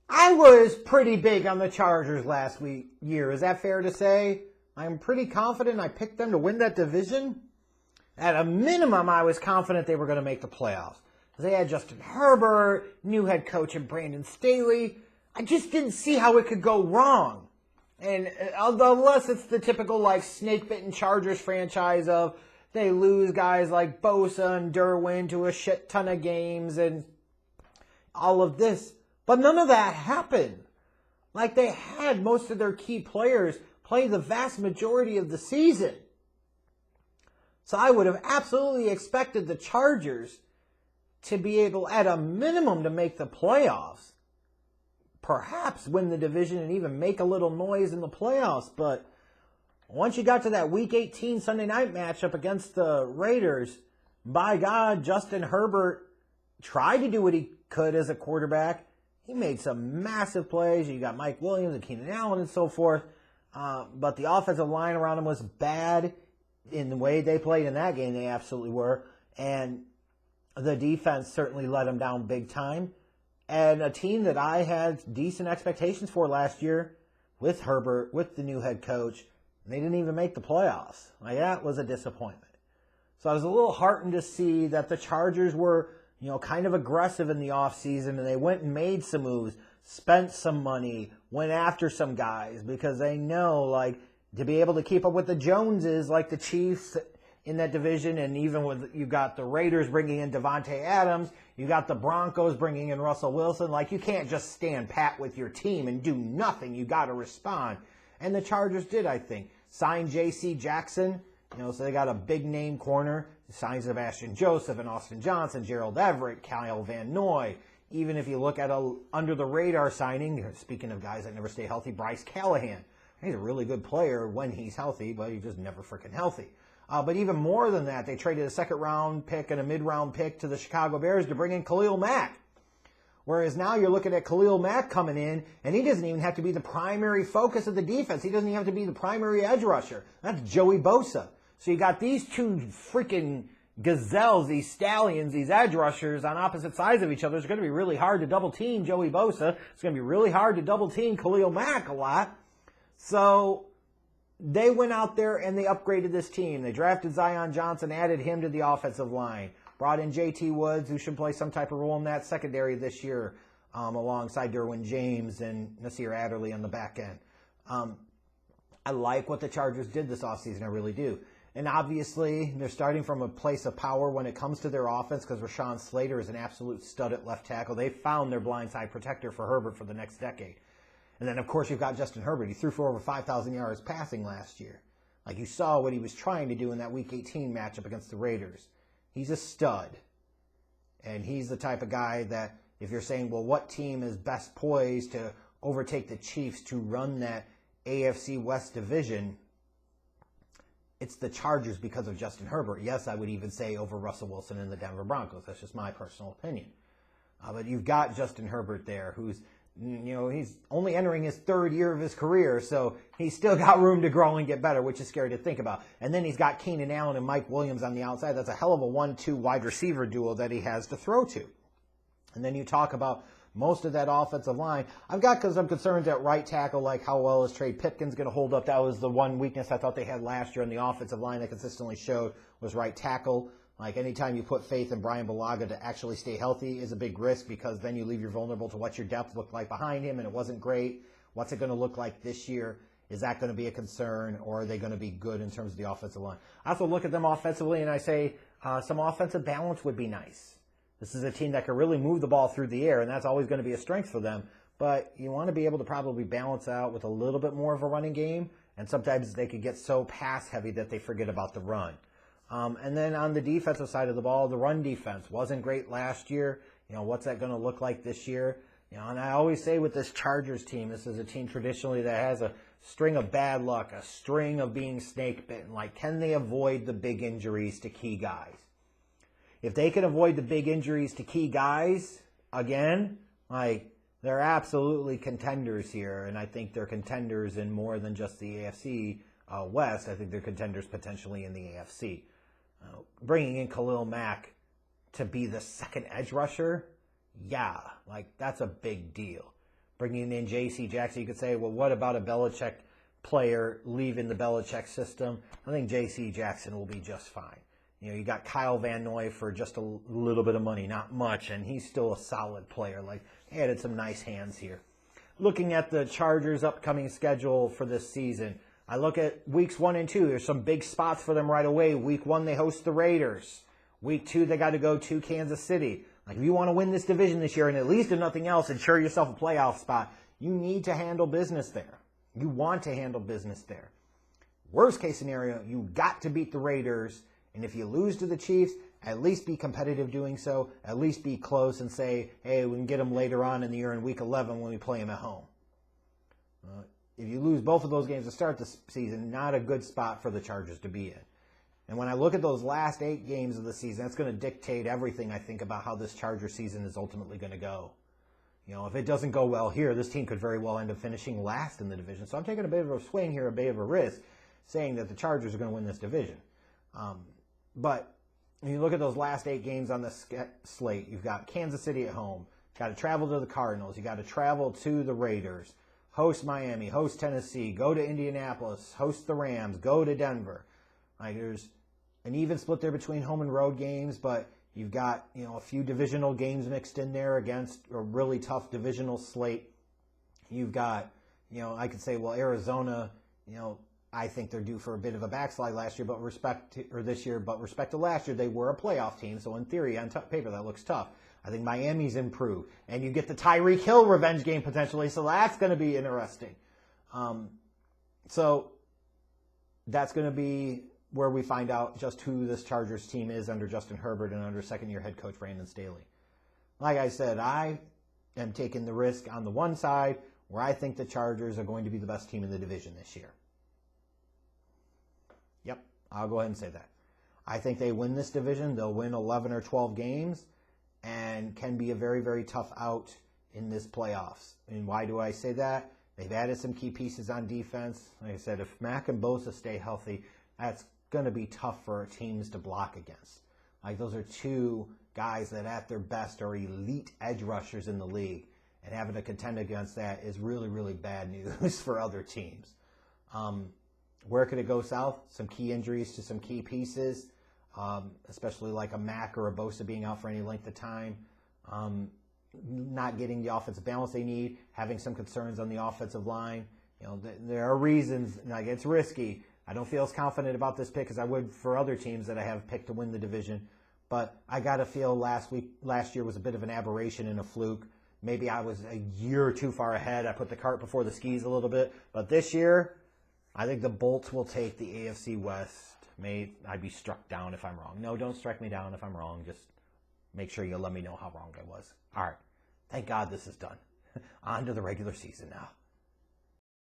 I was pretty big on the Chargers last year. Is that fair to say? I'm pretty confident I picked them to win that division. At a minimum, I was confident they were going to make the playoffs. They had Justin Herbert, new head coach and Brandon Staley. I just didn't see how it could go wrong. And unless it's the typical like snake-bitten Chargers franchise of they lose guys like Bosa and Derwin to a shit ton of games and all of this. But none of that happened. Like they had most of their key players play the vast majority of the season. So I would have absolutely expected the Chargers to be able, at a minimum, to make the playoffs. Perhaps win the division and even make a little noise in the playoffs. But once you got to that Week 18 Sunday night matchup against the Raiders, by God, Justin Herbert tried to do what he could as a quarterback. He made some massive plays. You got Mike Williams and Keenan Allen and so forth. But the offensive line around him was bad in the way they played in that game. They absolutely were. And the defense certainly let them down big time. And a team that I had decent expectations for last year with Herbert, with the new head coach, they didn't even make the playoffs. Like, that was a disappointment. So I was a little heartened to see that the Chargers were, kind of aggressive in the offseason, and they went and made some moves, spent some money, went after some guys, because they know, like, to be able to keep up with the Joneses, like the Chiefs in that division, and even with, you got the Raiders bringing in Devontae Adams, you got the Broncos bringing in Russell Wilson. Like, you can't just stand pat with your team and do nothing. You got to respond. And the Chargers did, I think. Signed J.C. Jackson, so they got a big-name corner. Signed Sebastian Joseph and Austin Johnson, Gerald Everett, Kyle Van Noy. Even if you look at a under-the-radar signing, speaking of guys that never stay healthy, Bryce Callahan. He's a really good player when he's healthy, but he's just never freaking healthy. But even more than that, they traded a second-round pick and a mid-round pick to the Chicago Bears to bring in Khalil Mack. Whereas now you're looking at Khalil Mack coming in, and he doesn't even have to be the primary focus of the defense. He doesn't even have to be the primary edge rusher. That's Joey Bosa. So you got these two freaking gazelles, these stallions, these edge rushers on opposite sides of each other. It's going to be really hard to double-team Joey Bosa. It's going to be really hard to double-team Khalil Mack a lot. So they went out there and they upgraded this team. They drafted Zion Johnson, added him to the offensive line. Brought in J.T. Woods, who should play some type of role in that secondary this year, alongside Derwin James and Nasir Adderley on the back end. I like what the Chargers did this offseason, I really do. And obviously, they're starting from a place of power when it comes to their offense because Rashawn Slater is an absolute stud at left tackle. They found their blindside protector for Herbert for the next decade. And then, of course, you've got Justin Herbert. He threw for over 5,000 yards passing last year. Like, you saw what he was trying to do in that Week 18 matchup against the Raiders. He's a stud. And he's the type of guy that, if you're saying, well, what team is best poised to overtake the Chiefs to run that AFC West division, it's the Chargers because of Justin Herbert. Yes, I would even say over Russell Wilson and the Denver Broncos. That's just my personal opinion. But you've got Justin Herbert there, who's, he's only entering his third year of his career, so he's still got room to grow and get better, which is scary to think about. And then he's got Keenan Allen and Mike Williams on the outside. That's a hell of a 1-2 wide receiver duo that he has to throw to. And then you talk about most of that offensive line. I've got some concerns at right tackle, like how well is Trey Pipkins going to hold up. That was the one weakness I thought they had last year on the offensive line that consistently showed was right tackle. Like, anytime you put faith in Brian Bulaga to actually stay healthy is a big risk, because then you leave you vulnerable to what your depth looked like behind him, and it wasn't great. What's it going to look like this year? Is that going to be a concern, or are they going to be good in terms of the offensive line? I also look at them offensively, and I say some offensive balance would be nice. This is a team that can really move the ball through the air, and that's always going to be a strength for them. But you want to be able to probably balance out with a little bit more of a running game, and sometimes they could get so pass-heavy that they forget about the run. And then on the defensive side of the ball, the run defense wasn't great last year. What's that going to look like this year? And I always say with this Chargers team, this is a team traditionally that has a string of bad luck, a string of being snake bitten. Like, can they avoid the big injuries to key guys? If they can avoid the big injuries to key guys, again, like, they're absolutely contenders here. And I think they're contenders in more than just the AFC West. I think they're contenders potentially in the AFC. Bringing in Khalil Mack to be the second edge rusher, yeah, like, that's a big deal. bringing in J.C. Jackson. You could say, well, what about a Belichick player leaving the Belichick system? I think J.C. Jackson will be just fine. You know, you got Kyle Van Noy for just a little bit of money, not much, and he's still a solid player. Like, he added some nice hands here. Looking at the Chargers' upcoming schedule for this season, I look at weeks 1 and 2. There's some big spots for them right away. Week 1, they host the Raiders. Week 2, they got to go to Kansas City. Like, if you want to win this division this year and at least if nothing else, ensure yourself a playoff spot, you need to handle business there. You want to handle business there. Worst case scenario, you got to beat the Raiders. And if you lose to the Chiefs, at least be competitive doing so. At least be close and say, hey, we can get them later on in the year in Week 11 when we play them at home. If you lose both of those games to start the season, not a good spot for the Chargers to be in. And when I look at those last 8 games of the season, that's going to dictate everything, I think, about how this Charger season is ultimately going to go. You know, if it doesn't go well here, this team could very well end up finishing last in the division. So I'm taking a bit of a swing here, a bit of a risk, saying that the Chargers are going to win this division. But when you look at those last 8 games on the slate, you've got Kansas City at home, got to travel to the Cardinals, you got to travel to the Raiders, host Miami, host Tennessee, go to Indianapolis, host the Rams, go to Denver. Like, there's an even split there between home and road games, but you've got, you know, a few divisional games mixed in there against a really tough divisional slate. You've got, you know, I could say, well, Arizona, you know, I think they're due for a bit of a backslide last year, but this year, but respect to last year, they were a playoff team. So in theory, on paper, that looks tough. I think Miami's improved, and you get the Tyreek Hill revenge game potentially, so that's going to be interesting. So that's going to be where we find out just who this Chargers team is under Justin Herbert and under second-year head coach Brandon Staley. Like I said, I am taking the risk on the one side where I think the Chargers are going to be the best team in the division this year. Yep, I'll go ahead and say that. I think they win this division. They'll win 11 or 12 games and can be a very, very tough out in this playoffs. And why do I say that? They've added some key pieces on defense. Like I said, if Mack and Bosa stay healthy, that's going to be tough for teams to block against. Like, those are 2 guys that at their best are elite edge rushers in the league. And having to contend against that is really, really bad news for other teams. Where could it go south? Some key injuries to some key pieces, especially like a Mack or a Bosa being out for any length of time. Not getting the offensive balance they need, having some concerns on the offensive line. You know, there are reasons, like, it's risky. I don't feel as confident about this pick as I would for other teams that I have picked to win the division. But I got to feel last year was a bit of an aberration and a fluke. Maybe I was a year or 2 far ahead. I put the cart before the skis a little bit. But this year, I think the Bolts will take the AFC West. I'd be struck down if I'm wrong. No, don't strike me down if I'm wrong. Just make sure you let me know how wrong I was. All right. Thank God this is done. On to the regular season now.